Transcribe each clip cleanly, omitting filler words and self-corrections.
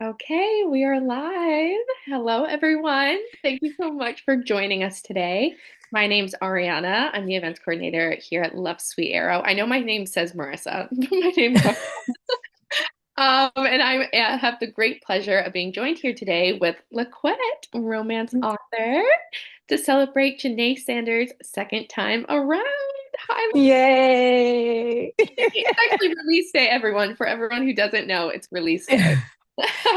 Okay, we are live. Hello, everyone. Thank you so much for joining us today. My name's Ariana. I'm the events coordinator here at Love Sweet Arrow. I know my name says Marissa, but my name's and I have the great pleasure of being joined here today with LaQuette, romance author, to celebrate Janae Sanders' second time around. Hi, Yay! it's actually release day, everyone. For everyone who doesn't know, it's release day.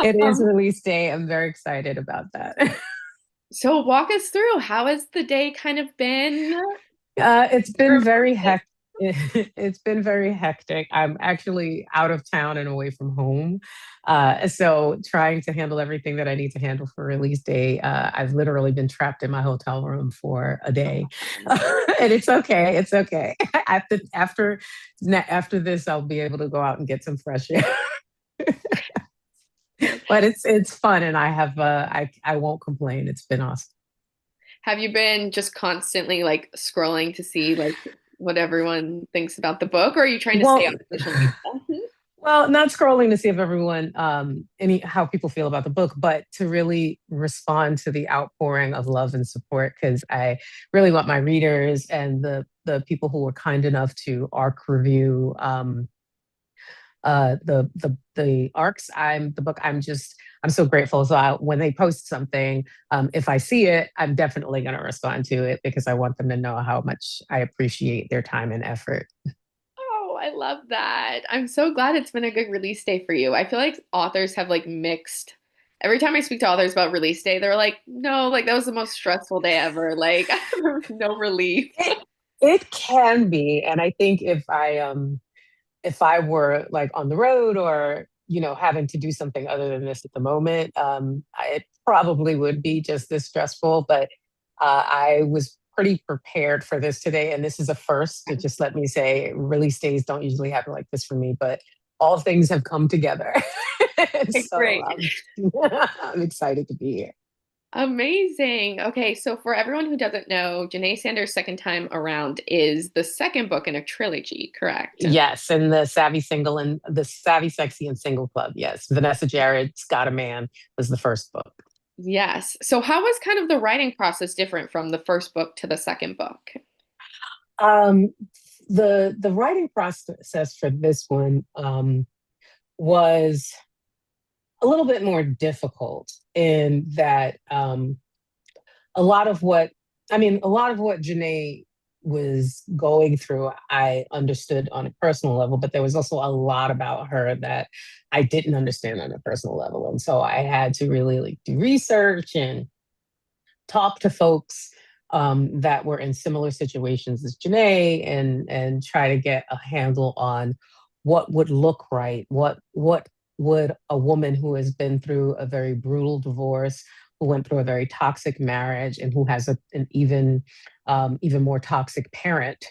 It is Um, release day. I'm very excited about that. So walk us through, how has the day kind of been? It's been very hectic. It's been very hectic. I'm actually out of town and away from home. So trying to handle everything that I need to handle for release day. I've literally been trapped in my hotel room for a day. And it's okay. It's okay. After this, I'll be able to go out and get some fresh air. But it's fun, and I won't complain. It's been awesome. Have you been just constantly like scrolling to see like what everyone thinks about the book, or are you trying to stay Well, on social media? well, not scrolling to see if everyone any how people feel about the book, but to really respond to the outpouring of love and support because I really want my readers and the people who were kind enough to arc review the arcs. I'm so grateful. So when they post something, if I see it, I'm definitely going to respond to it because I want them to know how much I appreciate their time and effort. Oh, I love that. I'm so glad it's been a good release day for you. I feel like authors have like mixed. Every time I speak to authors about release day, they're like, no, like that was the most stressful day ever. Like, there was no relief. It, it can be, and I think if I were like on the road or having to do something other than this at the moment, it probably would be just this stressful. But I was pretty prepared for this today, and this is a first. To just let me say, release days don't usually happen like this for me, but all things have come together. Okay, So great. I'm excited to be here. Amazing. Okay, so for everyone who doesn't know, Janae Sanders' Second Time Around is the second book in a trilogy, correct? Yes, and the Savvy, Sexy, and Single Club. Yes, Vanessa Jared's Got a Man was the first book. Yes. So how was kind of the writing process different from the first book to the second book? Um, the writing process for this one was a little bit more difficult in that a lot of what Janae was going through, I understood on a personal level, but there was also a lot about her that I didn't understand on a personal level, and so I had to really like do research and talk to folks that were in similar situations as Janae and try to get a handle on what would look right, what would a woman who has been through a very brutal divorce, who went through a very toxic marriage, and who has an even more toxic parent,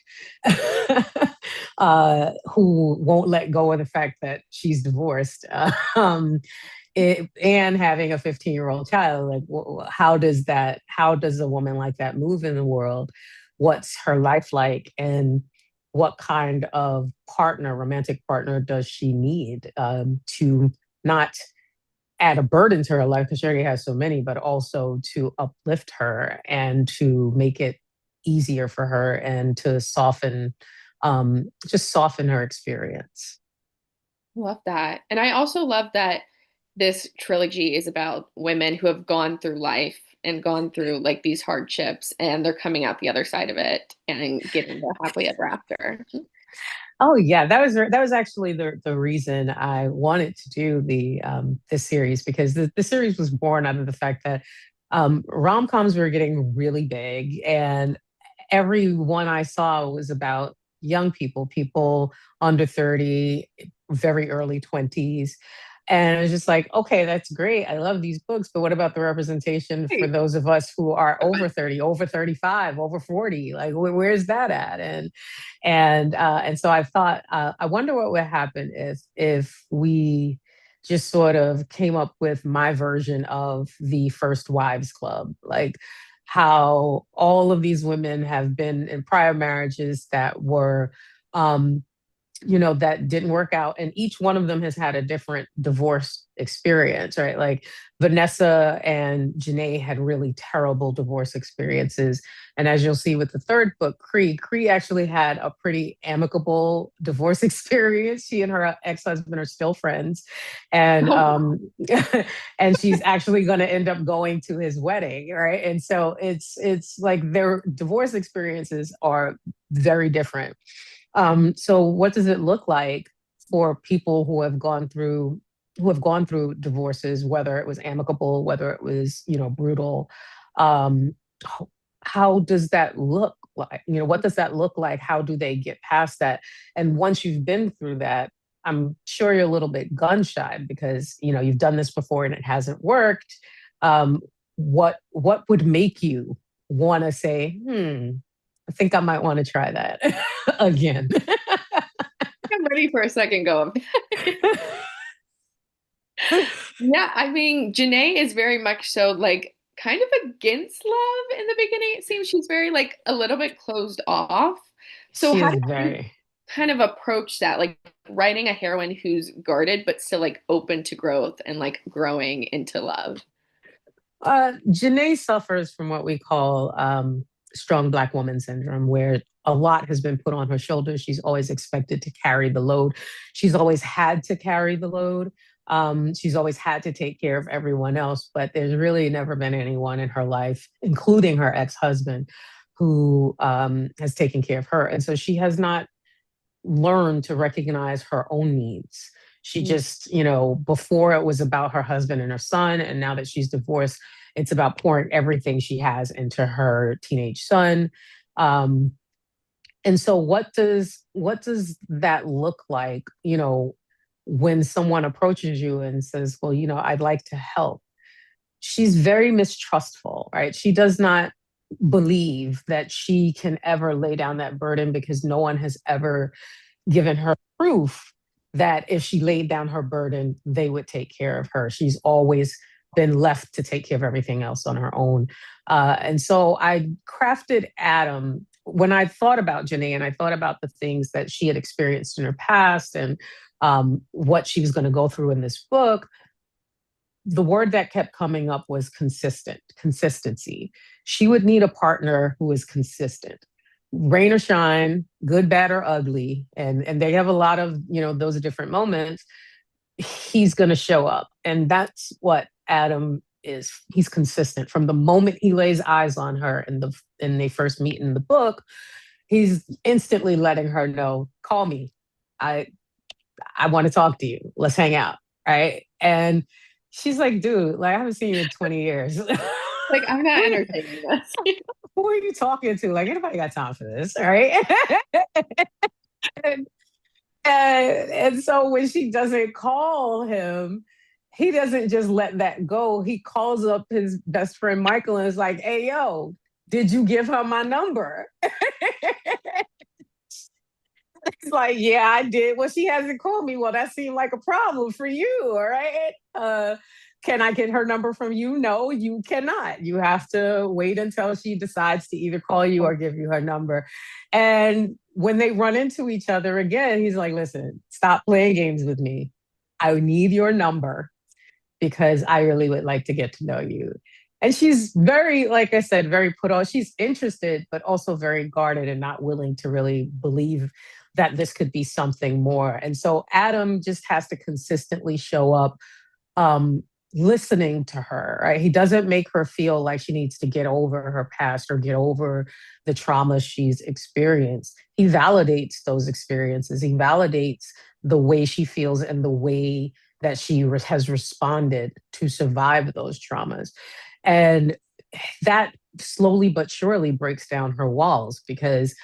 who won't let go of the fact that she's divorced. And having a 15-year-old child, like how does a woman like that move in the world? What's her life like, and what kind of romantic partner does she need, to not add a burden to her life because she already has so many, but also to uplift her and to make it easier for her and to just soften her experience. Love that. And I also love that this trilogy is about women who have gone through life and gone through like these hardships and they're coming out the other side of it and getting the happily ever after. Oh yeah, that was actually the reason I wanted to do this series because the series was born out of the fact that rom-coms were getting really big, and every one I saw was about young people, people under 30, very early 20s. And I was just like, okay, that's great. I love these books, but what about the representation for Right. those of us who are over 30, over 35, over 40? Like, where's that at? And so I thought, I wonder what would happen if we just sort of came up with my version of the First Wives Club, like how all of these women have been in prior marriages that were um, that didn't work out. And each one of them has had a different divorce experience, right? Like Vanessa and Janae had really terrible divorce experiences. And as you'll see with the third book, Cree actually had a pretty amicable divorce experience. She and her ex-husband are still friends. And Oh, wow. and she's actually going to end up going to his wedding, right? And so it's like their divorce experiences are very different. So what does it look like for people who have gone through divorces, whether it was amicable, whether it was, brutal? Um, how does that look like? What does that look like? How do they get past that? And once you've been through that, I'm sure you're a little bit gun shy because you've done this before and it hasn't worked. What would make you want to say, I think I might want to try that again? I'm ready for a second go of that. Yeah, I mean, Janae is very much so like kind of against love in the beginning. It seems she's very like a little bit closed off. So She how is did you very. kind of approach that? Like writing a heroine who's guarded but still like open to growth and like growing into love. Janae suffers from what we call strong Black woman syndrome, where a lot has been put on her shoulders. She's always expected to carry the load. She's always had to carry the load. She's always had to take care of everyone else, but there's really never been anyone in her life, including her ex husband, who has taken care of her. And so she has not learn to recognize her own needs. She Mm. just, before it was about her husband and her son, and now that she's divorced, it's about pouring everything she has into her teenage son. Um, and so what does that look like, when someone approaches you and says, well, I'd like to help? She's very mistrustful, right? She does not believe that she can ever lay down that burden because no one has ever given her proof that if she laid down her burden, they would take care of her. She's always been left to take care of everything else on her own. And so I crafted Adam when I thought about Janae and I thought about the things that she had experienced in her past and what she was going to go through in this book. The word that kept coming up was consistency. She would need a partner who is consistent, rain or shine, good, bad, or ugly. And they have a lot of, those different moments. He's going to show up. And that's what Adam is. He's consistent from the moment he lays eyes on her and they first meet in the book. He's instantly letting her know, call me. I I want to talk to you. Let's hang out. Right. And she's like, dude, like I haven't seen you in 20 years. Like I'm who, not are you, entertaining this. who are you talking to? Like, anybody got time for this? All right. and, and so when she doesn't call him, he doesn't just let that go. He calls up his best friend Michael and is like, hey, yo, did you give her my number? It's like, yeah, I did. Well, she hasn't called me. Well, that seemed like a problem for you. All right. Can I get her number from you? No, you cannot. You have to wait until she decides to either call you or give you her number. And when they run into each other again, he's like, listen, stop playing games with me. I need your number because I really would like to get to know you. And she's very, like I said, very put on. She's interested, but also very guarded and not willing to really believe that this could be something more. And so Adam just has to consistently show up, um, listening to her, right? He doesn't make her feel like she needs to get over her past or get over the trauma she's experienced. He validates those experiences. He validates the way she feels and the way that she has responded to survive those traumas. And that slowly but surely breaks down her walls because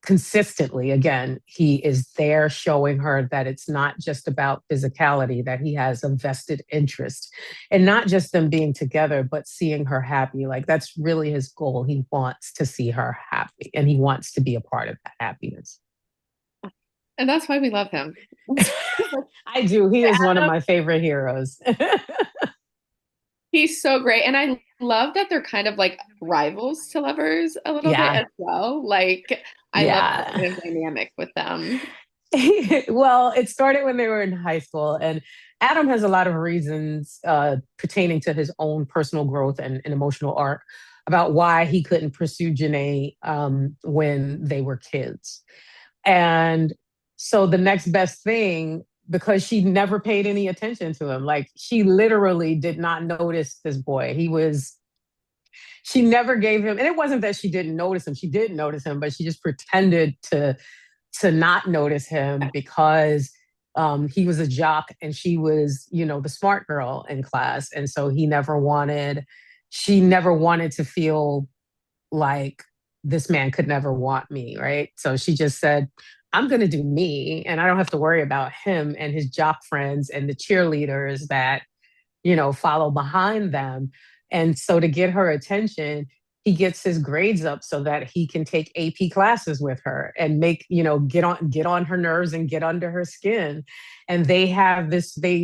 consistently, again, he is there showing her that it's not just about physicality, that he has a vested interest and not just them being together, but seeing her happy. Like that's really his goal. He wants to see her happy and he wants to be a part of that happiness. And that's why we love him. I do. He is one of Adam, my favorite heroes. he's so great. And I love that they're kind of like rivals to lovers a little bit Yeah. as well. Like I love that Yeah. kind of dynamic with them. Well, it started when they were in high school, and Adam has a lot of reasons pertaining to his own personal growth and emotional arc about why he couldn't pursue Janae when they were kids. And so the next best thing, because she never paid any attention to him, like she literally did not notice this boy. She never gave him, and it wasn't that she didn't notice him. She did notice him, but she just pretended to not notice him because he was a jock and she was, the smart girl in class. And so she never wanted to feel like this man could never want me, right? So she just said, I'm going to do me and I don't have to worry about him and his jock friends and the cheerleaders that follow behind them. And so to get her attention, he gets his grades up so that he can take AP classes with her and get on her nerves and get under her skin. And they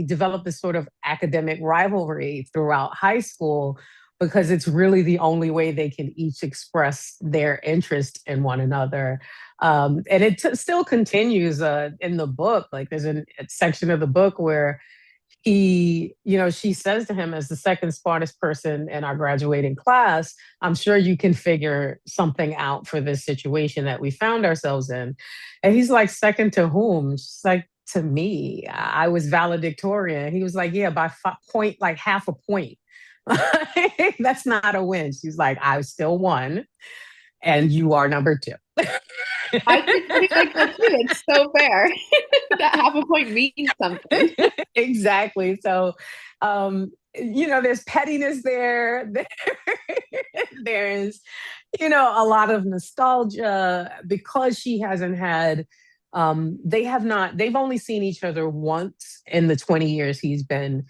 develop this sort of academic rivalry throughout high school because it's really the only way they can each express their interest in one another. And still continues in the book. Like there's a section of the book where she says to him, as the second smartest person in our graduating class, I'm sure you can figure something out for this situation that we found ourselves in. And he's like, second to whom? She's like, to me. I was valedictorian. He was like, yeah, by point, like half a point. That's not a win. She's like, I still won, and you are number two. I think something like that too. It's so fair. That half a point means something. Exactly. So, there's pettiness there. There's, a lot of nostalgia because she hasn't had, they've only seen each other once in the 20 years he's been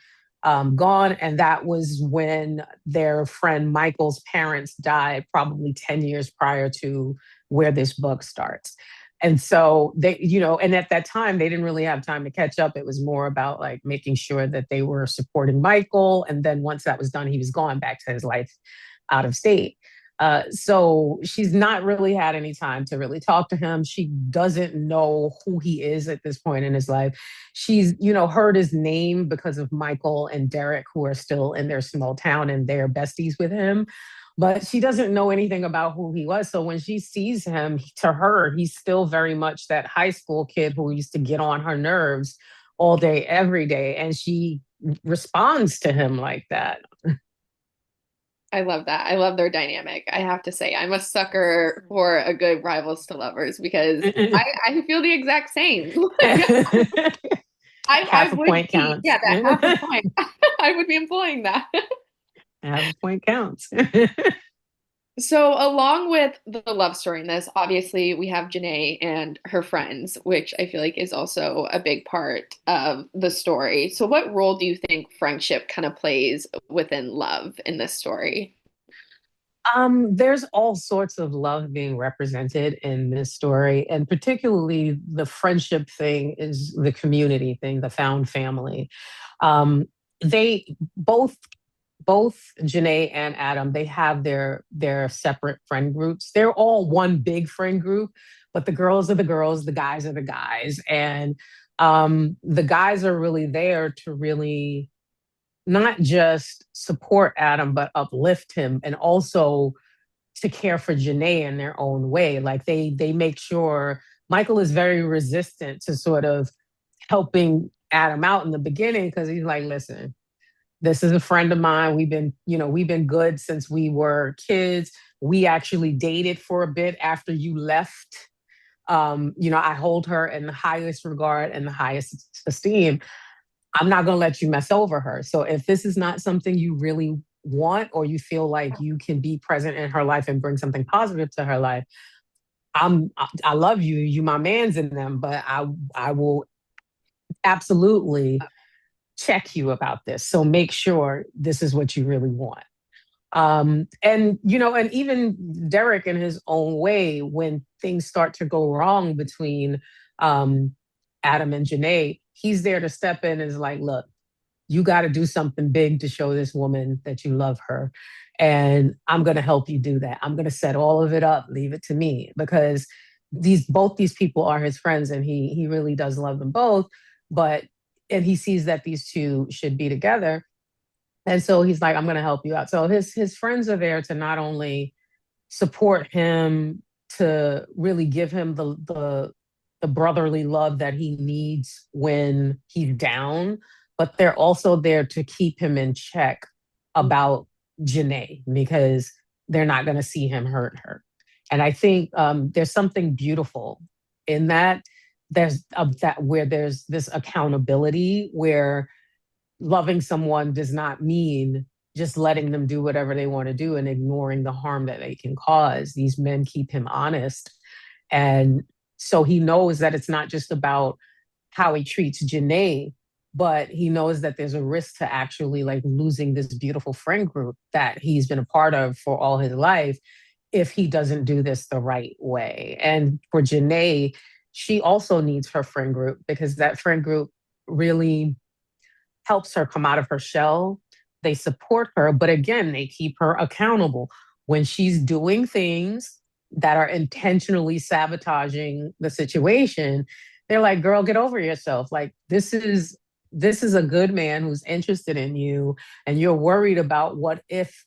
gone. And that was when their friend Michael's parents died, probably 10 years prior to where this book starts. And so and at that time, they didn't really have time to catch up. It was more about like making sure that they were supporting Michael. And then once that was done, he was going back to his life out of state. So she's not really had any time to really talk to him. She doesn't know who he is at this point in his life. She's, heard his name because of Michael and Derek, who are still in their small town and they're besties with him. But she doesn't know anything about who he was. So when she sees him, to her, he's still very much that high school kid who used to get on her nerves all day, every day. And she responds to him like that. I love that. I love their dynamic. I have to say, I'm a sucker for a good rivals to lovers because I feel the exact same. Like, I Half a would point be, counts. yeah, that half a point. I would be employing that. Half a point counts. So, along with the love story in this, obviously we have Janae and her friends, which I feel like is also a big part of the story. So, what role do you think friendship kind of plays within love in this story? There's all sorts of love being represented in this story, and particularly the friendship thing is the community thing, the found family. Um, they both Janae and Adam, they have their separate friend groups. They're all one big friend group, but the girls are the girls, the guys are the guys, and the guys are really there to really not just support Adam, but uplift him and also to care for Janae in their own way. Like they make sure Michael is very resistant to sort of helping Adam out in the beginning because he's like, listen, this is a friend of mine. We've been good since we were kids. We actually dated for a bit after you left. I hold her in the highest regard and the highest esteem. I'm not going to let you mess over her. So if this is not something you really want or you feel like you can be present in her life and bring something positive to her life, I love you. You my man's in them, but I will absolutely check you about this. So make sure this is what you really want. And even Derek in his own way, when things start to go wrong between um Adam and Janae, he's there to step in and is like, look, you got to do something big to show this woman that you love her. And I'm going to help you do that. I'm going to set all of it up, leave it to me. Because these people are his friends, and he really does love them both, but and he sees that these two should be together. And so he's like, I'm going to help you out. So his friends are there to not only support him, to really give him the brotherly love that he needs when he's down, but they're also there to keep him in check about Janae, because they're not going to see him hurt her. And I think there's something beautiful in that. There's that where there's this accountability where loving someone does not mean just letting them do whatever they want to do and ignoring the harm that they can cause. These men keep him honest. And so he knows that it's not just about how he treats Janae, but he knows that there's a risk to actually like losing this beautiful friend group that he's been a part of for all his life if he doesn't do this the right way. And for Janae, she also needs her friend group because that friend group really helps her come out of her shell. They support her, but again, they keep her accountable when she's doing things that are intentionally sabotaging the situation. They're like, "Girl, get over yourself. Like this is a good man who's interested in you, and you're worried about what if,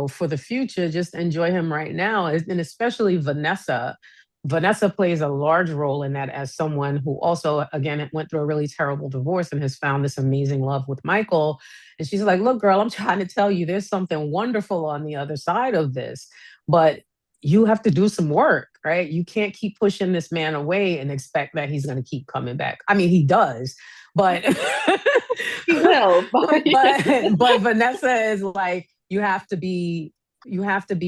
for the future. Just enjoy him right now." And especially Vanessa. Vanessa plays a large role in that as someone who also, again, went through a really terrible divorce and has found this amazing love with Michael. And she's like, "Look, girl, I'm trying to tell you there's something wonderful on the other side of this, but you have to do some work, right? You can't keep pushing this man away and expect that he's going to keep coming back. I mean, he does, but He will, but but Vanessa is like, you have to be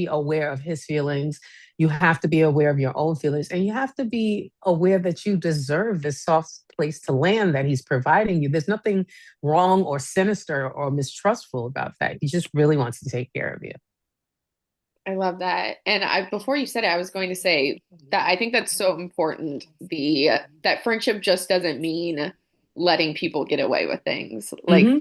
aware of his feelings. You have to be aware of your own feelings, and you have to be aware that you deserve this soft place to land that he's providing you. There's nothing wrong or sinister or mistrustful about that. He just really wants to take care of you. I love that. And before you said it, I was going to say that I think that's so important. That friendship just doesn't mean letting people get away with things. Like Hmm.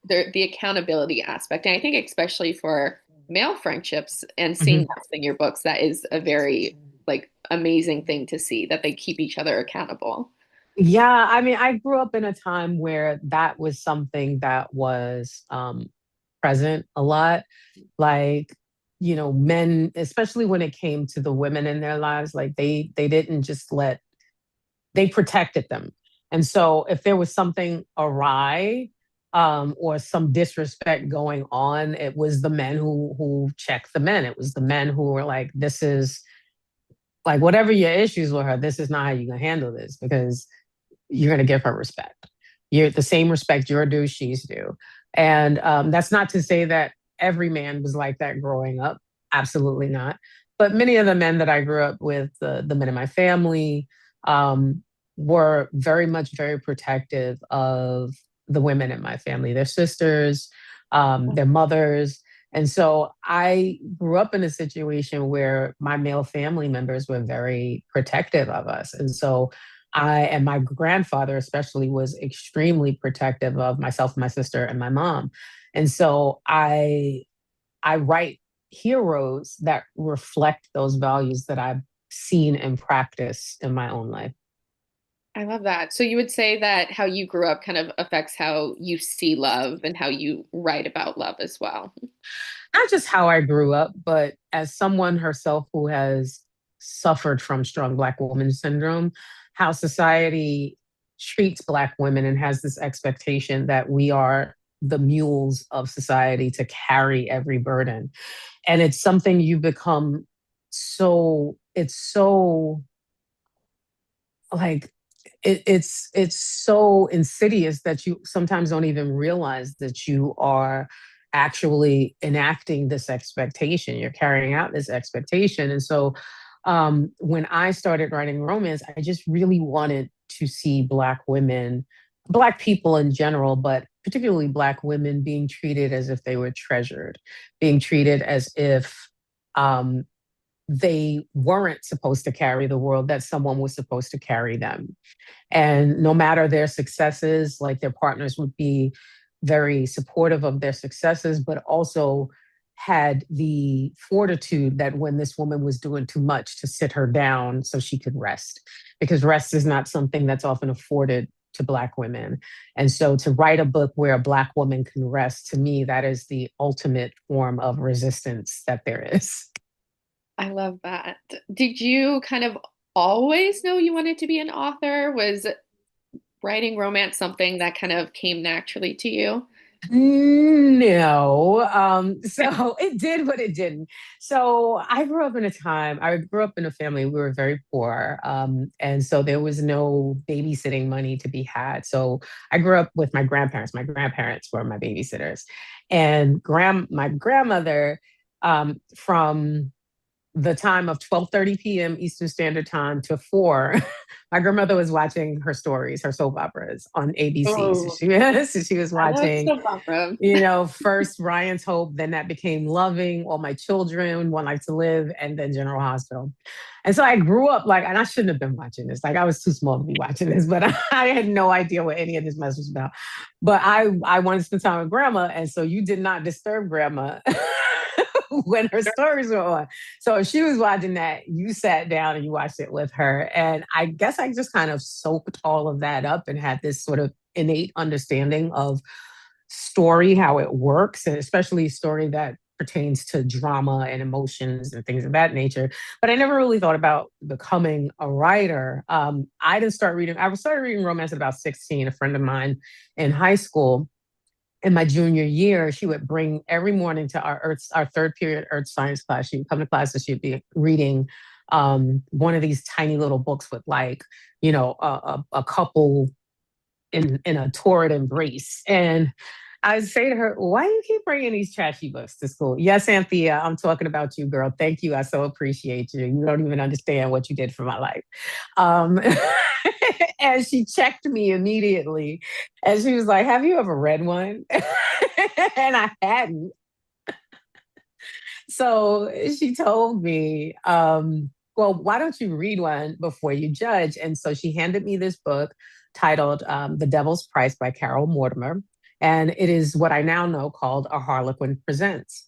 the accountability aspect. And I think especially for male friendships and seeing Hmm. that in your books, that is a very like amazing thing to see that they keep each other accountable. Yeah, I mean, I grew up in a time where that was something that was present a lot. Like, men, especially when it came to the women in their lives, like they didn't just they protected them. And so if there was something awry, or some disrespect going on, it was the men who checked the men. It was the men who were like, "This is like whatever your issues with her. This is not how you're gonna handle this because you're going to give her respect. You're the same respect you're due, she's due." And that's not to say that every man was like that growing up. Absolutely not. But many of the men that I grew up with, the men in my family, um, were very much very protective of the women in my family, their sisters, their mothers. And so I grew up in a situation where my male family members were very protective of us. And so and my grandfather especially was extremely protective of myself, my sister, and my mom. And so I write heroes that reflect those values that I've seen and practiced in my own life. I love that. So you would say that how you grew up kind of affects how you see love and how you write about love as well. Not just how I grew up, but as someone herself who has suffered from strong Black woman syndrome, how society treats Black women and has this expectation that we are the mules of society to carry every burden. And it's something you become it's so like it's so insidious that you sometimes don't even realize that you are actually enacting this expectation. You're carrying out this expectation. And so when I started writing romance, I just really wanted to see Black women, Black people in general, but particularly Black women being treated as if they were treasured, being treated as if um, they weren't supposed to carry the world, that someone was supposed to carry them. And no matter their successes, like their partners would be very supportive of their successes, but also had the fortitude that when this woman was doing too much to sit her down so she could rest, because rest is not something that's often afforded to Black women. And so to write a book where a Black woman can rest, to me, that is the ultimate form of resistance that there is. I love that. Did you kind of always know you wanted to be an author? Was writing romance something that kind of came naturally to you? No. So it did, but it didn't. So I grew up in a family, we were very poor. And so there was no babysitting money to be had. So I grew up with my grandparents. My grandparents were my babysitters. And my grandmother, from the time of 12:30 p.m. Eastern Standard Time to 4, my grandmother was watching her stories, her soap operas on ABC. So Oh, she was I love watching, soap opera. first Ryan's Hope, then that became Loving, All My Children, One Life to Live, and then General Hospital. And so I grew up like, and I shouldn't have been watching this. Like I was too small to be watching this, but I had no idea what any of this mess was about. But I wanted to spend time with grandma, and so you did not disturb grandma when her stories were on. So if she was watching that, you sat down and you watched it with her. And I guess I just kind of soaked all of that up and had this sort of innate understanding of story, how it works, and especially story that pertains to drama and emotions and things of that nature. But I never really thought about becoming a writer. I started reading romance at about 16. A friend of mine in high school, in my junior year, she would bring every morning to our third period Earth Science class. She would come to class and she'd be reading one of these tiny little books with like, a couple in a torrid embrace. And I'd say to her, why do you keep bringing these trashy books to school? Yes, Anthea, I'm talking about you, girl. Thank you. I so appreciate you. You don't even understand what you did for my life. Um, and she checked me immediately. And she was like, have you ever read one? And I hadn't. So she told me, well, why don't you read one before you judge? And so she handed me this book titled The Devil's Price by Carol Mortimer. And it is what I now know called A Harlequin Presents.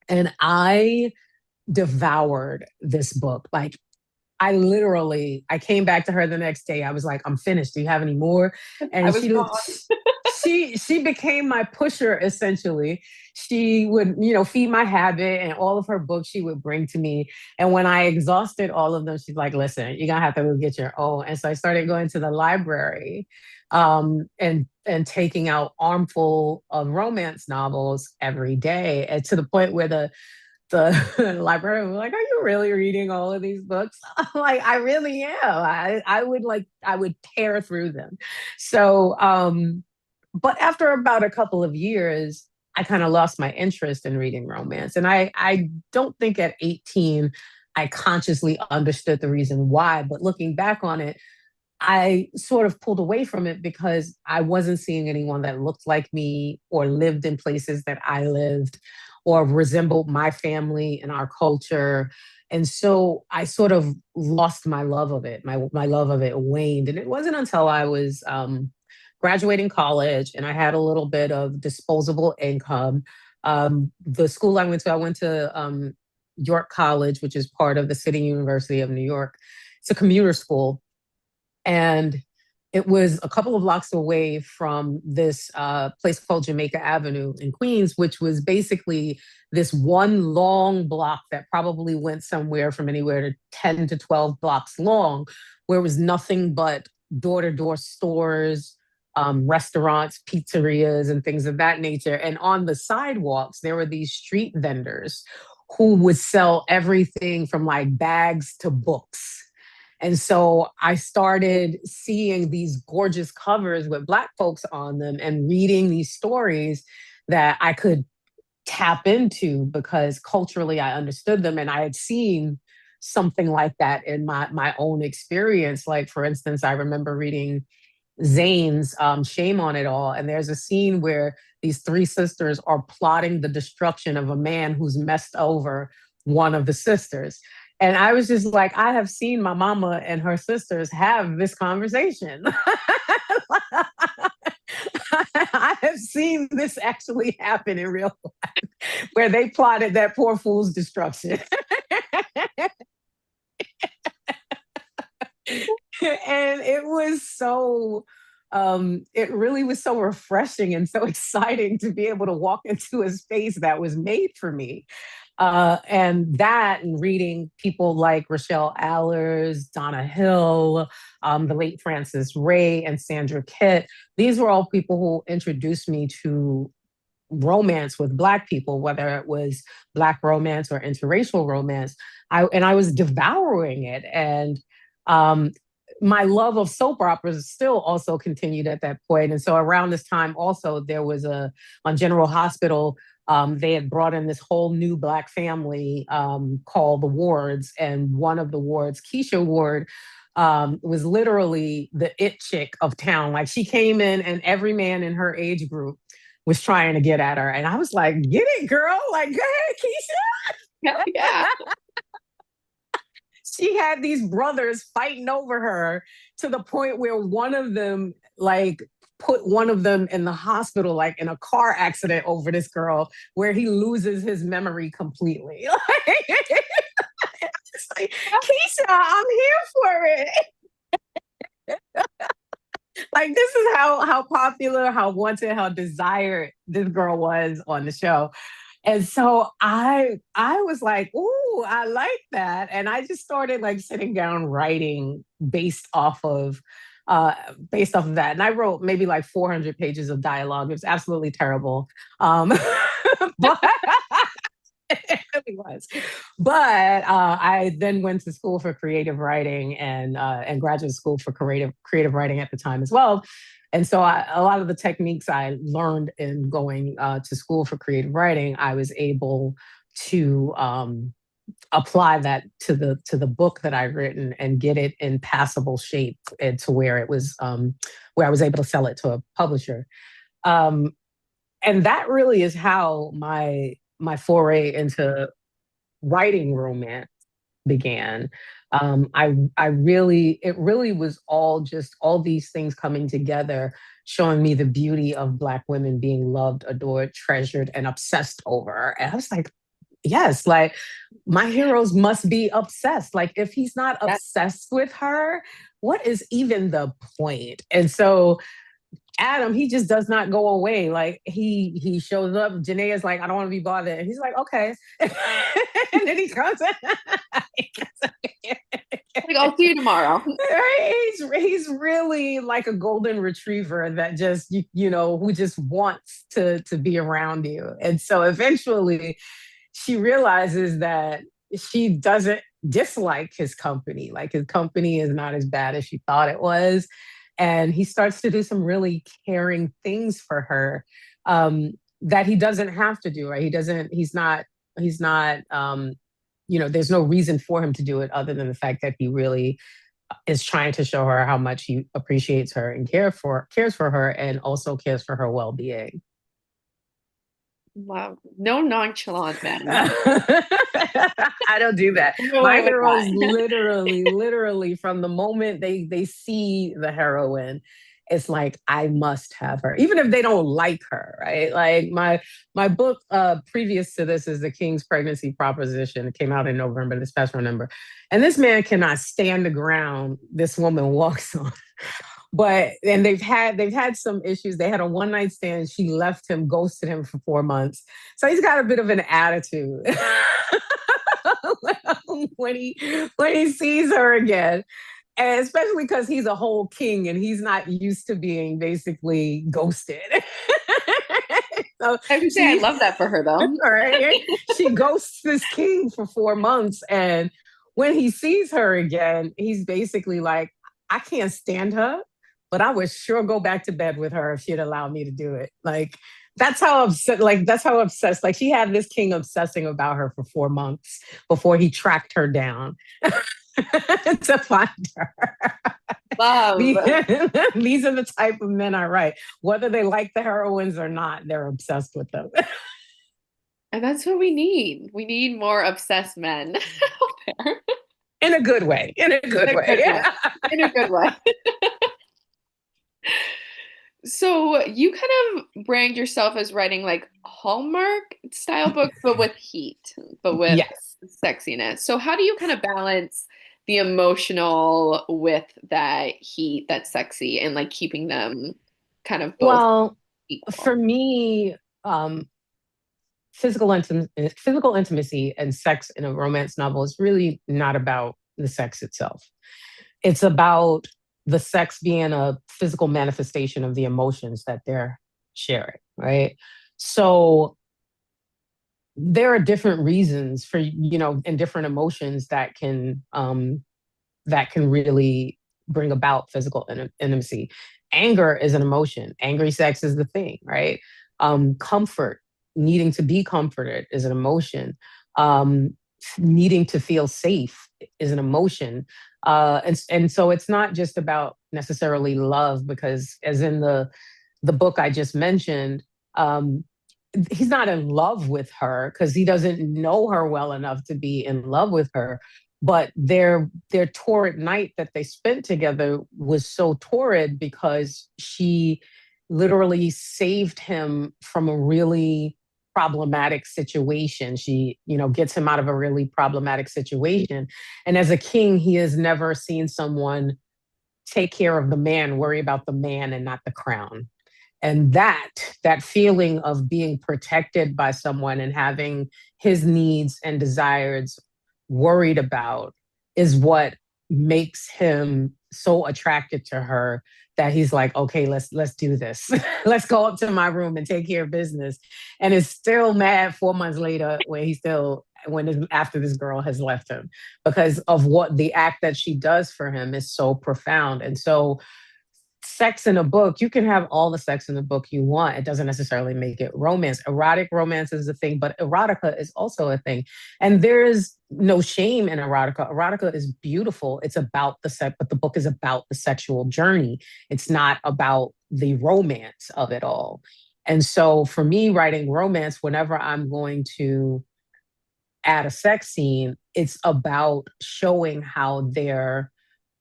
And I devoured this book. Like I came back to her the next day. I was like, I'm finished. Do you have any more? I And was gone. she became my pusher essentially. She would, feed my habit, and all of her books she would bring to me. And when I exhausted all of them, she's like, listen, you're gonna have to go get your own. And so I started going to the library, and taking out armful of romance novels every day, and to the point where the librarian was like, are you really reading all of these books? I'm like, I really am. I would tear through them. So, but after about a couple of years, I kind of lost my interest in reading romance. And I don't think at 18, I consciously understood the reason why. But looking back on it, I sort of pulled away from it because I wasn't seeing anyone that looked like me or lived in places that I lived or resembled my family and our culture. And so I sort of lost my love of it. My love of it waned. And it wasn't until I was graduating college and I had a little bit of disposable income. The school I went to York College, which is part of the City University of New York. It's a commuter school, and it was a couple of blocks away from this place called Jamaica Avenue in Queens, which was basically this one long block that probably went somewhere from anywhere to 10 to 12 blocks long, where it was nothing but door to door stores, restaurants, pizzerias, and things of that nature. And on the sidewalks, there were these street vendors who would sell everything from like bags to books. And so I started seeing these gorgeous covers with Black folks on them and reading these stories that I could tap into because culturally I understood them and I had seen something like that in my own experience. Like, for instance, I remember reading Zane's Shame on It All. And there's a scene where these three sisters are plotting the destruction of a man who's messed over one of the sisters. And I was just like, I have seen my mama and her sisters have this conversation. I have seen this actually happen in real life, where they plotted that poor fool's destruction. And it was so it really was so refreshing and so exciting to be able to walk into a space that was made for me. And that, and reading people like Rochelle Allers, Donna Hill, the late Frances Ray, and Sandra Kitt, these were all people who introduced me to romance with Black people, whether it was Black romance or interracial romance. I was devouring it, and um, my love of soap operas still also continued at that point. And so around this time, also there was a on General Hospital. They had brought in this whole new Black family called the Wards, and one of the wards, Keisha Ward, was literally the it chick of town. Like she came in, and every man in her age group was trying to get at her. And I was like, get it, girl. Like, go ahead, Hell yeah. Keisha. She had these brothers fighting over her to the point where one of them, like, put one of them in the hospital, like in a car accident over this girl, where he loses his memory completely. It's like, Keisha, I'm here for it. Like this is how popular, how wanted, how desired this girl was on the show. And so I was like, ooh, I like that. And I just started like sitting down writing uh based off of that. And I wrote maybe like 400 pages of dialogue. It was absolutely terrible. But it really was. But I then went to school for creative writing and graduate school for creative writing at the time as well. And so a lot of the techniques I learned in going to school for creative writing, I was able to apply that to the book that I've written and get it in passable shape and to where it was where I was able to sell it to a publisher. Um, and that really is how my foray into writing romance began. I really, it really was all just all these things coming together, showing me the beauty of Black women being loved, adored, treasured, and obsessed over. And I was like, yes, like my heroes must be obsessed. Like if he's not That, obsessed with her, what is even the point? And so Adam, he just does not go away. Like he shows up. Janae is like, I don't want to be bothered. And he's like, okay. And then he comes in. like, I'll see you tomorrow. He's really like a golden retriever that just you know who just wants to be around you. And so eventually she realizes that she doesn't dislike his company. Like his company is not as bad as she thought it was. And he starts to do some really caring things for her that he doesn't have to do, right? He's not, you know, there's no reason for him to do it other than the fact that he really is trying to show her how much he appreciates her and cares for her and also cares for her well-being. Wow. No nonchalant men. I don't do that. I'm away My with heroes that. literally from the moment they see the heroine, it's like I must have her, even if they don't like her, right? Like my book previous to this is The King's Pregnancy Proposition. It came out in November, this past November. And this man cannot stand the ground this woman walks on. But and they've had some issues. They had a one night stand. She left him, ghosted him for 4 months. So he's got a bit of an attitude when he sees her again. And especially because he's a whole king and he's not used to being basically ghosted. So I would say I she love that for her though. all right. She ghosts this king for 4 months. And when he sees her again, he's basically like, I can't stand her, but I would sure go back to bed with her if she'd allow me to do it. Like, that's how obsessed. Like she had this king obsessing about her for 4 months before he tracked her down to find her. Love. These are the type of men I write. Whether they like the heroines or not, they're obsessed with them. And that's what we need. We need more obsessed men out there. In a good way. In a In good a good way. way. In a good way. So you kind of brand yourself as writing like Hallmark style books, but with heat, but with Yes. sexiness. So how do you kind of balance the emotional with that heat, that's sexy, and like keeping them kind of both Well, for equal? me, um, physical intimacy and sex in a romance novel is really not about the sex itself. It's about the sex being a physical manifestation of the emotions that they're sharing, right? So there are different reasons for, and different emotions that can really bring about physical intimacy. Anger is an emotion. Angry sex is the thing, right? Comfort, needing to be comforted is an emotion. Needing to feel safe is an emotion. And so it's not just about necessarily love, because as in the book I just mentioned, um, he's not in love with her because he doesn't know her well enough to be in love with her. But their torrid night that they spent together was so torrid because she literally saved him from a really problematic situation. She, gets him out of a really problematic situation. And as a king, he has never seen someone take care of the man, worry about the man and not the crown. And that feeling of being protected by someone and having his needs and desires worried about is what makes him so attracted to her, that he's like, okay, let's do this. Let's go up to my room and take care of business. And is still mad 4 months later when after this girl has left him, because of what the act that she does for him is so profound. And so sex in a book, you can have all the sex in the book you want. It doesn't necessarily make it romance. Erotic romance is a thing, but erotica is also a thing. And there is no shame in erotica. Erotica is beautiful. It's about the sex, but the book is about the sexual journey. It's not about the romance of it all. And so for me, writing romance, whenever I'm going to add a sex scene, it's about showing how their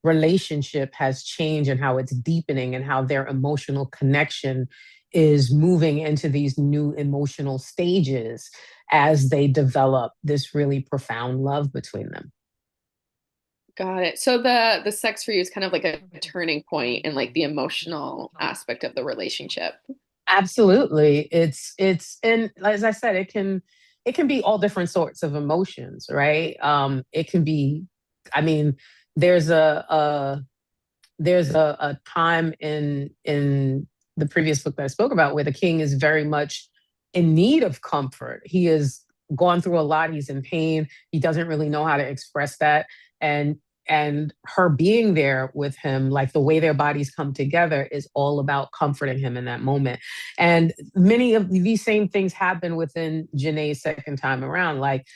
relationship has changed and how it's deepening and how their emotional connection is moving into these new emotional stages as they develop this really profound love between them. Got it. So the sex for you is kind of like a turning point in like the emotional aspect of the relationship. Absolutely. And as I said, it can be all different sorts of emotions, right? It can be, I mean, there's a time in the previous book that I spoke about where the king is very much in need of comfort. He has gone through a lot. He's in pain. He doesn't really know how to express that. And and her being there with him, like the way their bodies come together, is all about comforting him in that moment. And many of these same things happen within Janae's second time around. Like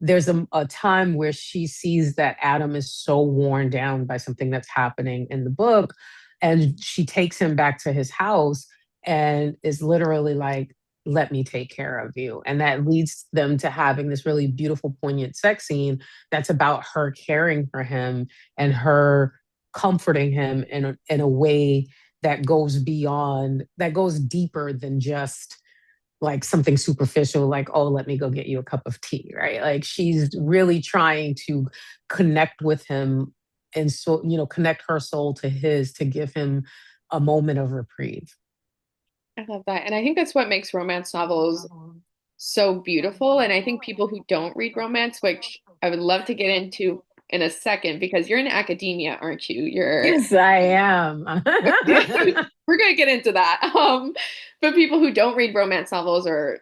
there's a time where she sees that Adam is so worn down by something that's happening in the book. And she takes him back to his house and is literally like, let me take care of you. And that leads them to having this really beautiful, poignant sex scene that's about her caring for him and her comforting him in a way that goes beyond, that goes deeper than just like something superficial, like, oh, let me go get you a cup of tea, right? Like she's really trying to connect with him, and so, connect her soul to his to give him a moment of reprieve. I love that. And I think that's what makes romance novels so beautiful. And I think people who don't read romance, which I would love to get into in a second, because you're in academia, aren't you? You're Yes, I am. we're gonna get into that. But people who don't read romance novels or,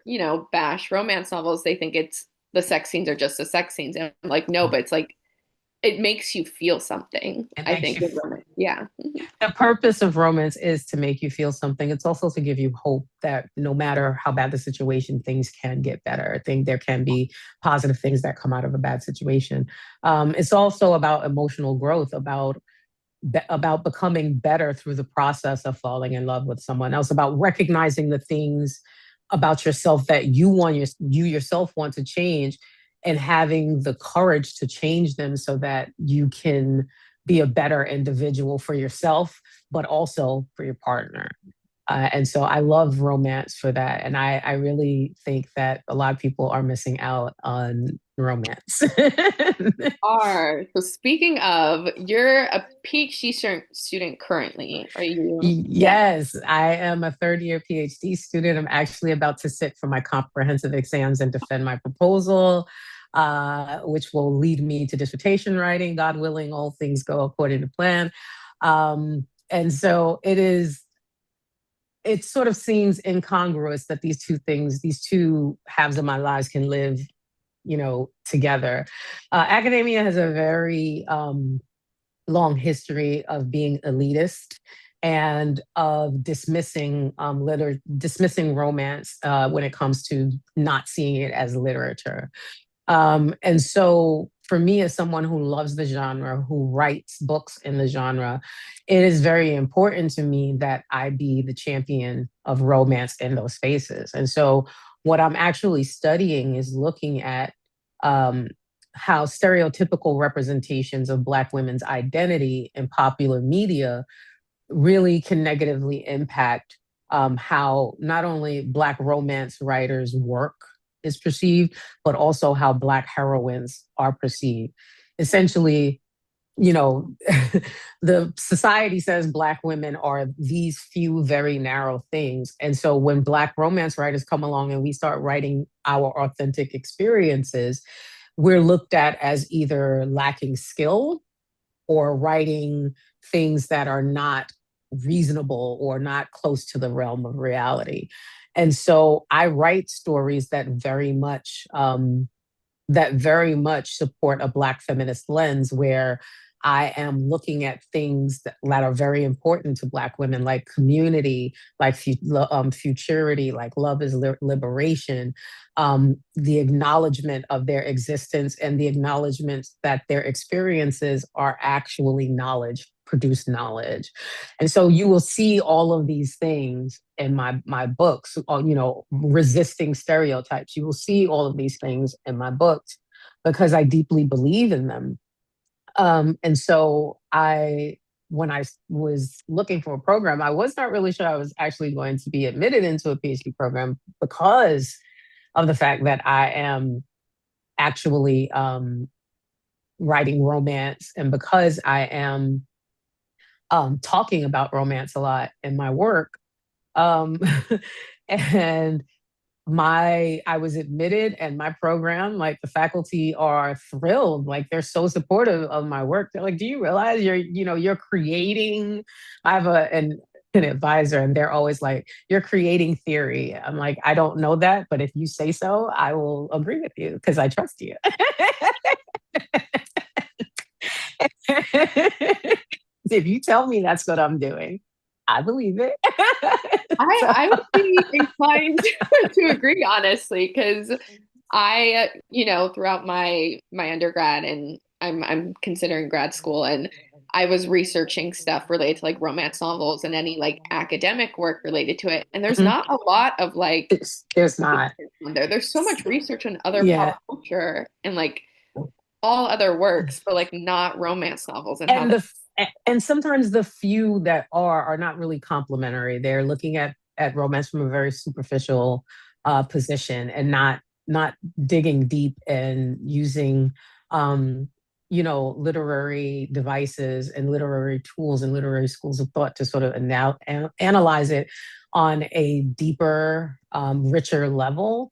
bash romance novels, they think it's the sex scenes are just the sex scenes. And I'm like, no, but it's like it makes you feel something, It I makes think, you with romance. Yeah. The purpose of romance is to make you feel something. It's also to give you hope that no matter how bad the situation, things can get better. I think there can be positive things that come out of a bad situation. It's also about emotional growth, about becoming better through the process of falling in love with someone else, about recognizing the things about yourself that you yourself want to change, and having the courage to change them so that you can be a better individual for yourself, but also for your partner. And so I love romance for that. And I really think that a lot of people are missing out on romance. Are. So speaking of, you're a PhD student currently. Are you? Yeah. Yes, I am a third year PhD student. I'm actually about to sit for my comprehensive exams and defend my proposal, which will lead me to dissertation writing. God willing, all things go according to plan. And so it sort of seems incongruous that these two things, these two halves of my lives can live, together. Academia has a very long history of being elitist and of dismissing romance when it comes to not seeing it as literature. And so for me, as someone who loves the genre, who writes books in the genre, it is very important to me that I be the champion of romance in those spaces. And so what I'm actually studying is looking at um, how stereotypical representations of Black women's identity in popular media really can negatively impact how not only Black romance writers' work is perceived, but also how Black heroines are perceived. Essentially, you know, the society says Black women are these few very narrow things. And so when Black romance writers come along and we start writing our authentic experiences, we're looked at as either lacking skill or writing things that are not reasonable or not close to the realm of reality. And so I write stories that very much support a Black feminist lens where I am looking at things that are very important to Black women, like community, like futurity, like love is liberation, the acknowledgement of their existence, and the acknowledgement that their experiences are actually knowledge, produce knowledge. And so you will see all of these things in my books, resisting stereotypes. You will see all of these things in my books because I deeply believe in them. And so when I was looking for a program, I was not really sure I was actually going to be admitted into a PhD program because of the fact that I am actually writing romance and because I am talking about romance a lot in my work. Um, and I was admitted and my program, like the faculty are thrilled, like they're so supportive of my work. They're like, do you realize you're creating, I have an advisor and they're always like, you're creating theory. I'm like, I don't know that, but if you say so, I will agree with you because I trust you. If you tell me that's what I'm doing, I believe it. I So, I would be inclined to agree, honestly, because throughout my undergrad and I'm considering grad school, and I was researching stuff related to like romance novels and any like academic work related to it. And there's mhm. not a lot of like There's not. research on there. There's so much research on other Yeah. pop culture and like all other works, but like not romance novels and how And that. and sometimes the few that are not really complementary. They're looking at romance from a very superficial position and not digging deep and using literary devices and literary tools and literary schools of thought to sort of analyze it on a deeper, richer level.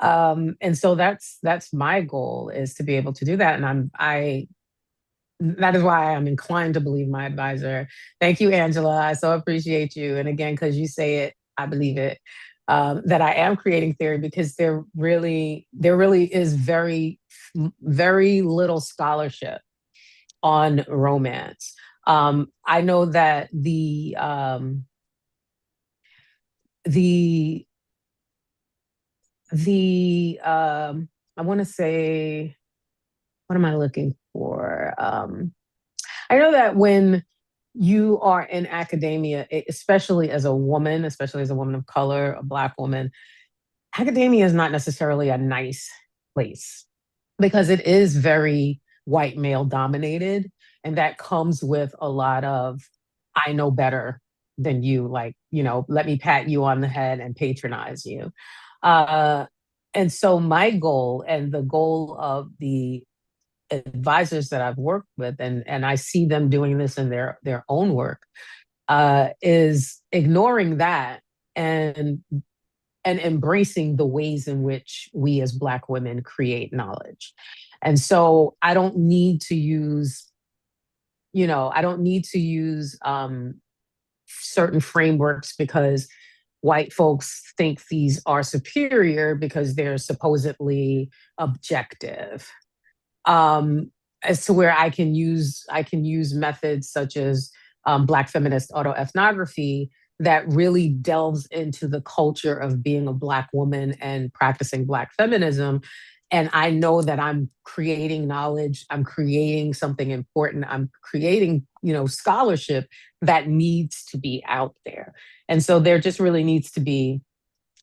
And so that's my goal, is to be able to do that. And I that is why I'm inclined to believe my advisor. Thank you, Angela. I so appreciate you. And again, because you say it, I believe it. That I am creating theory because there really is very, very little scholarship on romance. I know that the I want to say, what am I looking for? I know that when you are in academia, especially as a woman of color, a Black woman, academia is not necessarily a nice place because it is very white male dominated. And that comes with a lot of, I know better than you, like, let me pat you on the head and patronize you. Uh, and so my goal and the goal of the advisors that I've worked with, and I see them doing this in their own work, is ignoring that and embracing the ways in which we as Black women create knowledge. And so I don't need to use certain frameworks because white folks think these are superior because they're supposedly objective. As to where I can use methods such as Black feminist autoethnography that really delves into the culture of being a Black woman and practicing Black feminism. And I know that I'm creating knowledge, I'm creating something important, I'm creating, scholarship that needs to be out there. And so there just really needs to be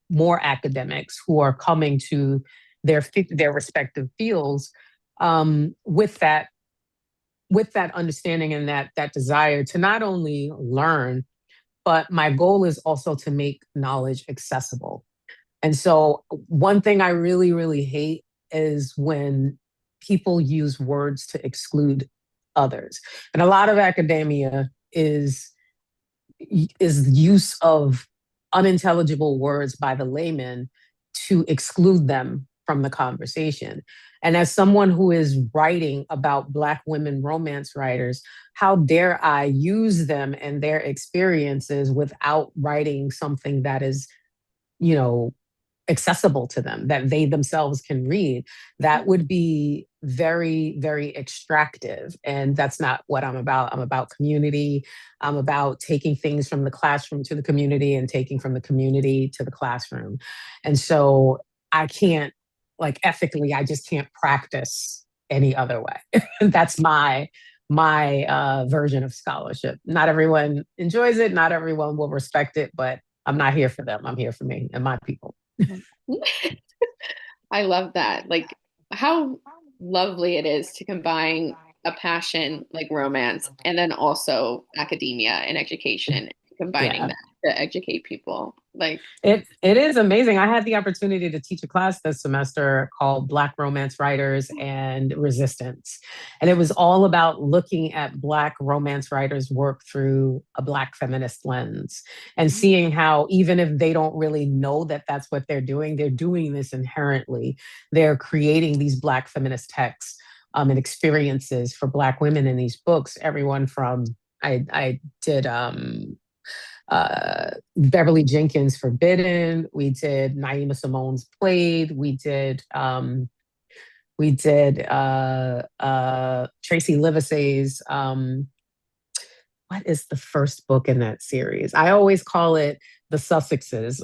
more academics who are coming to their respective fields with that understanding and that desire to not only learn, but my goal is also to make knowledge accessible. And so one thing I really, really hate is when people use words to exclude others. And a lot of academia is use of unintelligible words by the layman to exclude them from the conversation. And as someone who is writing about Black women romance writers, how dare I use them and their experiences without writing something that is, you know, accessible to them, that they themselves can read? That would be very, very extractive. And that's not what I'm about. I'm about community. I'm about taking things from the classroom to the community and taking from the community to the classroom. And so I can't, like, ethically, I just can't practice any other way. That's my version of scholarship. Not everyone enjoys it. Not everyone will respect it, but I'm not here for them. I'm here for me and my people. I love that. Like how lovely it is to combine a passion like romance and then also academia and education, combining Yeah. that to educate people. Like, It is amazing. I had the opportunity to teach a class this semester called Black Romance Writers and Resistance. And it was all about looking at Black romance writers' work through a Black feminist lens and seeing how, even if they don't really know that that's what they're doing this inherently. They're creating these Black feminist texts and experiences for Black women in these books. Everyone from, I did Beverly Jenkins Forbidden. We did Naima Simone's Played. We did Tracy Livesay's what is the first book in that series? I always call it The Sussexes.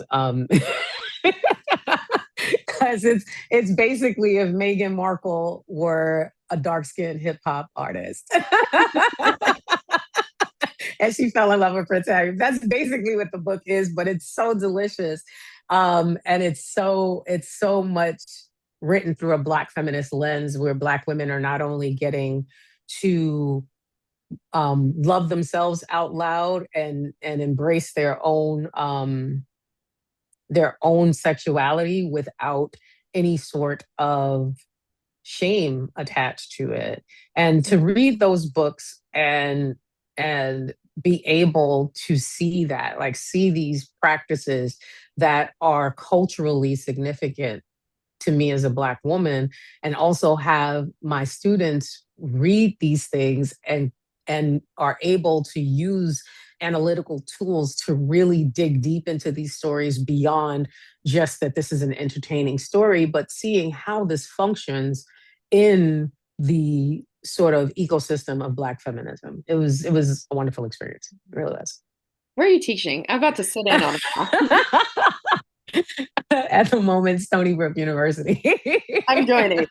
Because it's basically if Meghan Markle were a dark-skinned hip hop artist. And she fell in love with Prince Harry. That's basically what the book is, but it's so delicious. And it's so much written through a Black feminist lens where Black women are not only getting to love themselves out loud and embrace their own sexuality without any sort of shame attached to it. And to read those books and be able to see that, like, see these practices that are culturally significant to me as a Black woman, and also have my students read these things and are able to use analytical tools to really dig deep into these stories beyond just that this is an entertaining story, but seeing how this functions in the sort of ecosystem of Black feminism. It was a wonderful experience. It really was. where are you teaching? I'm about to sit in on a class. At the moment, Stony Brook University. I'm joining.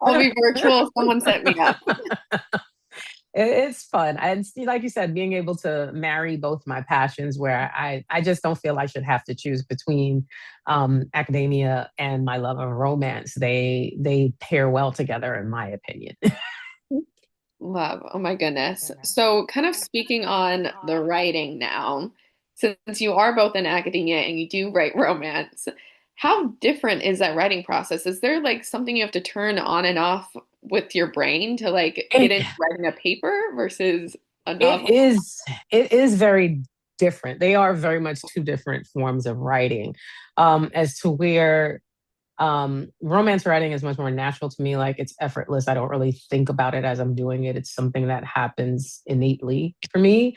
I'll be virtual. Someone set me up. It's fun. And like you said, being able to marry both my passions where I just don't feel I should have to choose between academia and my love of romance. They pair well together, in my opinion. Love. Oh my goodness. So, kind of speaking on the writing now, since you are both in academia and you do write romance, how different is that writing process? Is there like something you have to turn on and off with your brain to like get It, into writing a paper versus a it novel? is it is very different. They are very much two different forms of writing. As to where romance writing is much more natural to me, like it's effortless. I don't really think about it as I'm doing it. It's something that happens innately for me.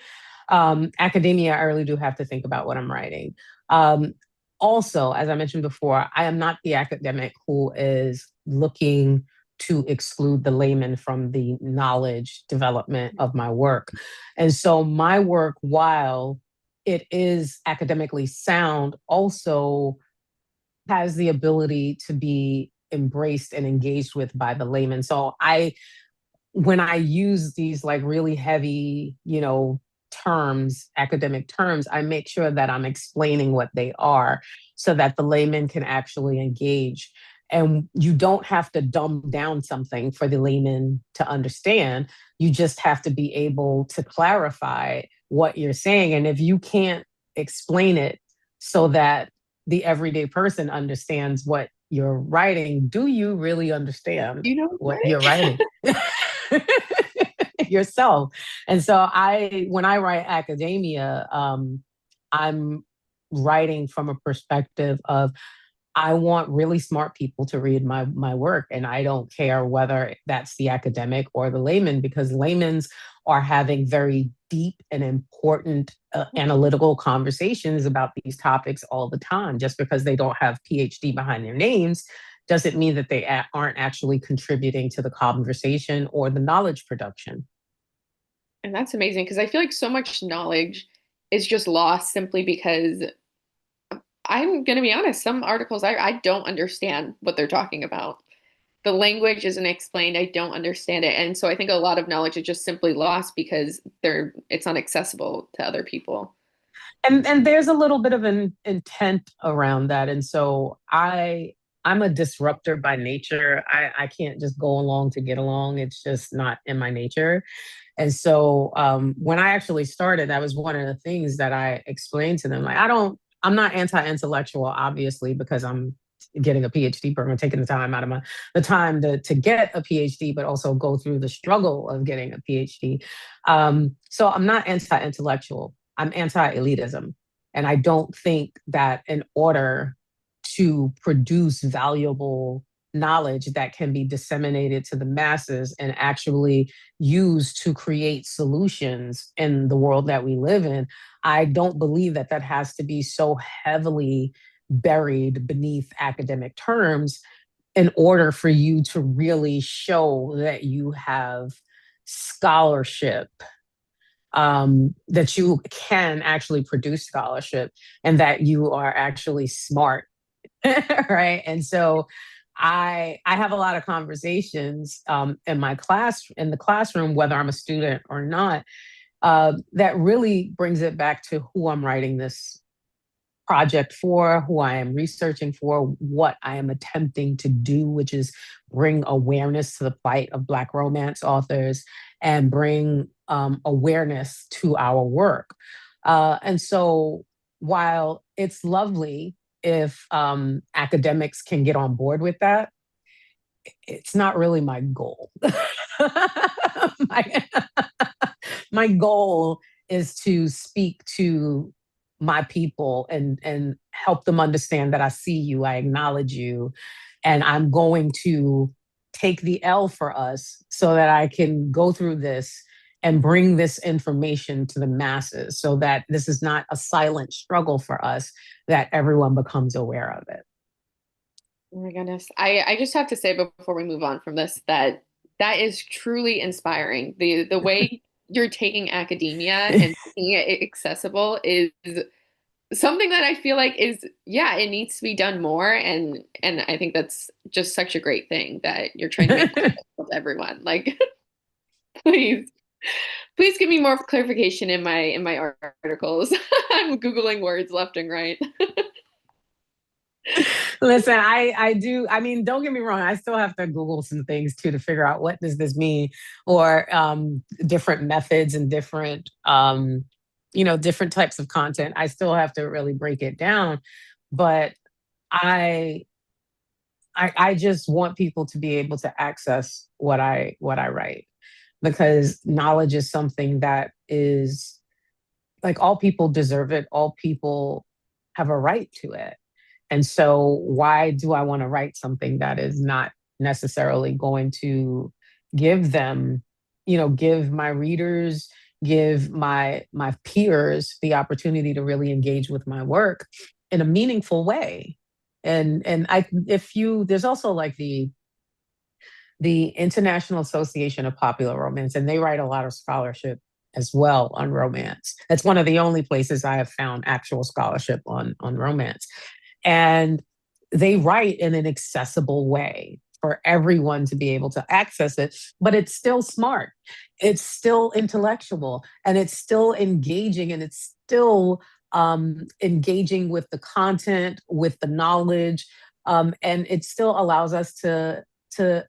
Academia, I really do have to think about what I'm writing. Um, Also, as I mentioned before, I am not the academic who is looking to exclude the layman from the knowledge development of my work. And so my work, while it is academically sound, also has the ability to be embraced and engaged with by the layman. So when I use these like really heavy, terms, academic terms, I make sure that I'm explaining what they are so that the layman can actually engage. And you don't have to dumb down something for the layman to understand. You just have to be able to clarify what you're saying. And if you can't explain it so that the everyday person understands what you're writing, do you really understand You know what's what you're writing? writing? Yourself. And so when I write academia, I'm writing from a perspective of I want really smart people to read my work, and I don't care whether that's the academic or the layman, because laymans are having very deep and important analytical conversations about these topics all the time. Just because they don't have PhD behind their names doesn't mean that they aren't actually contributing to the conversation or the knowledge production. And that's amazing because I feel like so much knowledge is just lost simply because I'm going to be honest, some articles I don't understand what they're talking about. The language isn't explained. I don't understand it. And so I think a lot of knowledge is just simply lost because it's unaccessible to other people. And there's a little bit of an intent around that. And so I'm a disruptor by nature. I can't just go along to get along. It's just not in my nature. And so when I actually started, that was one of the things that I explained to them. Like, I'm not anti-intellectual, obviously, because I'm getting a PhD program, taking the time out of the time to get a PhD, but also go through the struggle of getting a PhD. So I'm not anti-intellectual. I'm anti-elitism. And I don't think that in order to produce valuable knowledge that can be disseminated to the masses and actually used to create solutions in the world that we live in, I don't believe that that has to be so heavily buried beneath academic terms in order for you to really show that you have scholarship, that you can actually produce scholarship and that you are actually smart. Right. And so I have a lot of conversations in the classroom, whether I'm a student or not, that really brings it back to who I'm writing this project for, who I am researching for, what I am attempting to do, which is bring awareness to the plight of Black romance authors and bring awareness to our work. And so while it's lovely if academics can get on board with that, it's not really my goal. my, my goal is to speak to my people and help them understand that I see you, I acknowledge you, and I'm going to take the L for us so that I can go through this and bring this information to the masses so that this is not a silent struggle for us, that everyone becomes aware of it. Oh my goodness. I just have to say before we move on from this that that is truly inspiring. The way you're taking academia and making it accessible is something that I feel like is, yeah, it needs to be done more, and I think that's just such a great thing that you're trying to make with everyone. Like, please, please give me more clarification in my articles. I'm Googling words left and right. Listen, I do. I mean, don't get me wrong. I still have to Google some things too to figure out what does this mean, or different methods and different different types of content. I still have to really break it down, but I I just want people to be able to access what I write, because knowledge is something that is like, all people deserve it. All people have a right to it. And so, why do I want to write something that is not necessarily going to give them, give my readers, give my peers the opportunity to really engage with my work in a meaningful way? And I if you there's also like the International Association of Popular Romance, and they write a lot of scholarship as well on romance. That's one of the only places I have found actual scholarship on romance. And they write in an accessible way for everyone to be able to access it, but it's still smart. It's still intellectual, and it's still engaging, and it's still engaging with the content, with the knowledge, and it still allows us to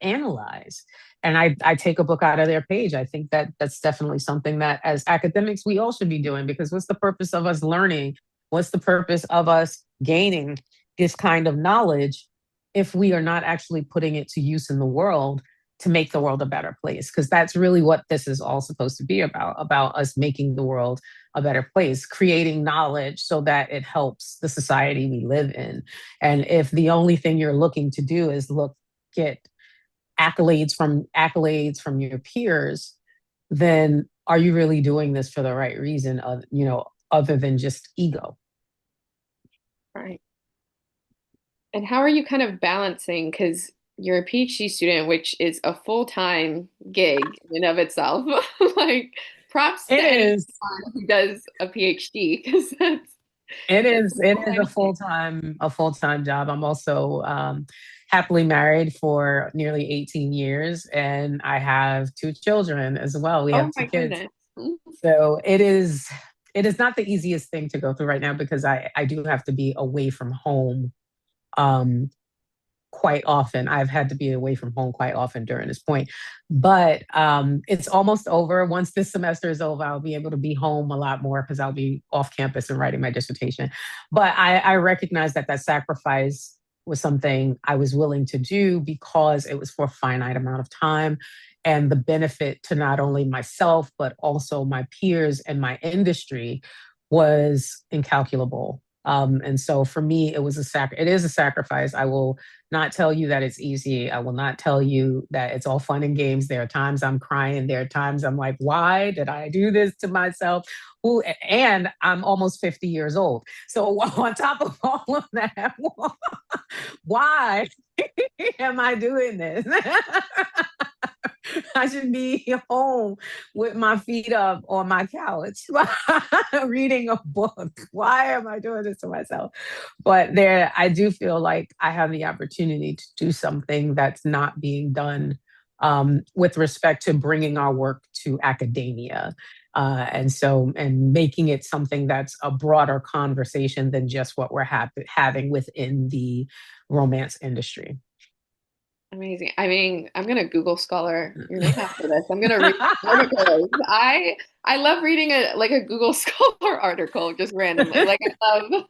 analyze. And I take a book out of their page. I think that that's definitely something that as academics we all should be doing, because what's the purpose of us learning? What's the purpose of us gaining this kind of knowledge if we are not actually putting it to use in the world to make the world a better place? Because that's really what this is all supposed to be about us making the world a better place, creating knowledge so that it helps the society we live in. And if the only thing you're looking to do is get accolades from your peers, then are you really doing this for the right reason, of other than just ego? Right. And how are you kind of balancing? Because you're a PhD student, which is a full-time gig in and of itself. Like, props It to anyone is. who does a PhD, because that's a It is full-time gig. a full-time job. I'm also happily married for nearly 18 years, and I have two children as well. We have Oh two my kids. goodness. So it is not the easiest thing to go through right now, because I do have to be away from home um quite often. I've had to be away from home quite often during this point. But it's almost over. Once this semester is over, I'll be able to be home a lot more, because I'll be off campus and writing my dissertation. But I recognize that that sacrifice was something I was willing to do, because it was for a finite amount of time. And the benefit to not only myself, but also my peers and my industry was incalculable. And so for me, it is a sacrifice. I will not tell you that it's easy. I will not tell you that it's all fun and games. There are times I'm crying. There are times I'm like, why did I do this to myself? Who, and I'm almost 50 years old. So on top of all of that, why am I doing this? I should be home with my feet up on my couch reading a book. Why am I doing this to myself? But I do feel like I have the opportunity to do something that's not being done, with respect to bringing our work to academia. And making it something that's a broader conversation than just what we're having within the romance industry. Amazing. I mean, I'm gonna Google Scholar your name after this. I'm gonna read articles. I love reading a Google Scholar article just randomly. Like, I love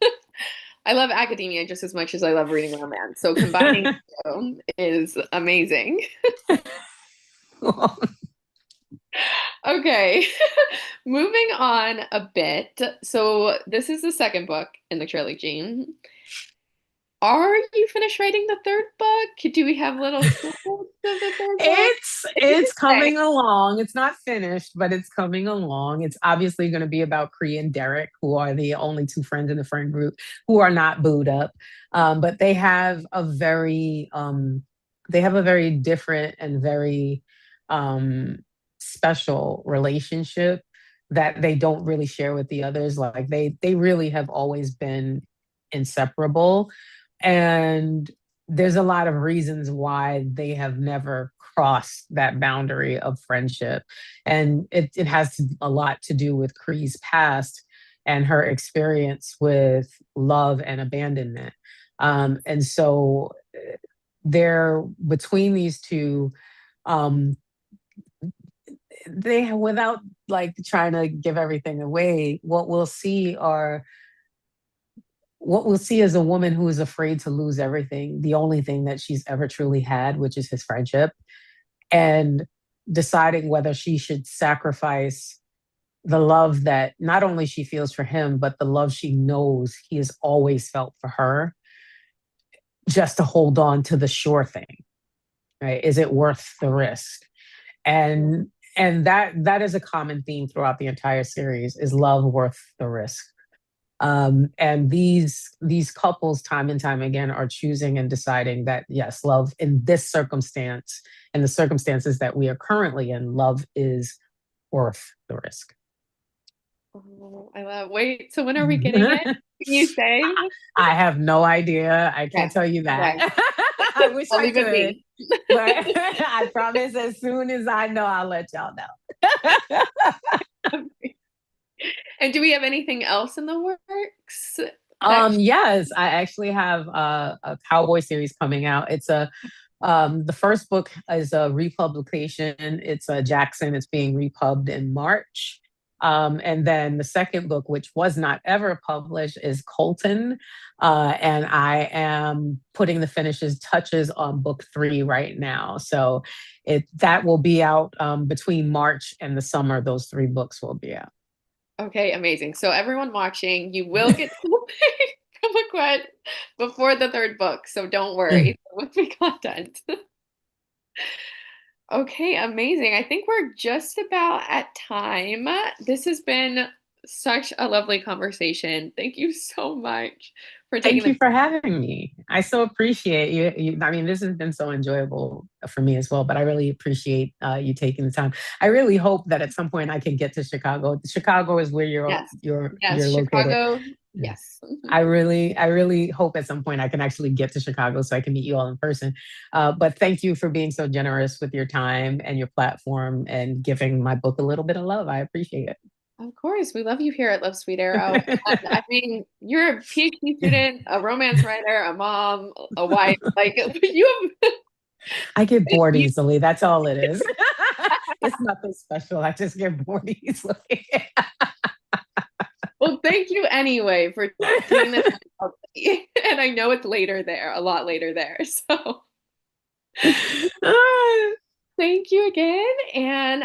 I love academia just as much as I love reading romance. So combining the two is amazing. Okay. Moving on a bit. So this is the second book in the trilogy. Are you finished writing the third book? Do we have little snippets of the third book? If you It's could say. coming along. It's not finished, but it's coming along. It's obviously going to be about Cree and Derek, who are the only two friends in the friend group who are not booed up. But they have a very different and very um, special relationship that they don't really share with the others. Like, they really have always been inseparable. And there's a lot of reasons why they have never crossed that boundary of friendship. And it has a lot to do with Cree's past. and her experience with love and abandonment. And so there, between these two, um, they, without like trying to give everything away, what we'll see is a woman who is afraid to lose everything, the only thing that she's ever truly had, which is his friendship, and deciding whether she should sacrifice the love that not only she feels for him, but the love she knows he has always felt for her, just to hold on to the sure thing, right? Is it worth the risk? And that is a common theme throughout the entire series: is love worth the risk? And these couples, time and time again, are choosing and deciding that yes, love in this circumstance and the circumstances that we are currently in, love is worth the risk. Oh, I love. Wait, so when are we getting it? Can you say? I have no idea. I can't Okay. tell you that. Okay. I wish I'll I leave it could, be. but I promise as soon as I know, I'll let y'all know. And do we have anything else in the works next? Yes, I actually have a cowboy series coming out. It's a the first book is a republication. It's a Jackson. It's being republished in March. And then the second book, which was not ever published, is Colton. And I am putting the finishes touches on book 3 right now. So that will be out between March and the summer. Those 3 books will be out. Okay, amazing. So everyone watching, you will get something from LaQuette before the third book, so don't worry. There will be content. Okay, amazing. I think we're just about at time. This has been such a lovely conversation. Thank you so much for taking Thank the you for having me. I so appreciate you. I mean, this has been so enjoyable for me as well, but I really appreciate you taking the time. I really hope that at some point I can get to Chicago. Chicago is where Yes. you're Yes, located. Chicago. Yeah. Yes. I really hope at some point I can actually get to Chicago so I can meet you all in person. But thank you for being so generous with your time and your platform and giving my book a little bit of love. I appreciate Of course, we love you here at Love Sweet Arrow. And it. I mean, you're a PhD student, a romance writer, a mom, a wife. Like you have I get bored you, easily. That's all it is. It's nothing special. I just get bored easily. well, thank you anyway for taking the time out. And I know it's later there, a lot later there. So thank you again. And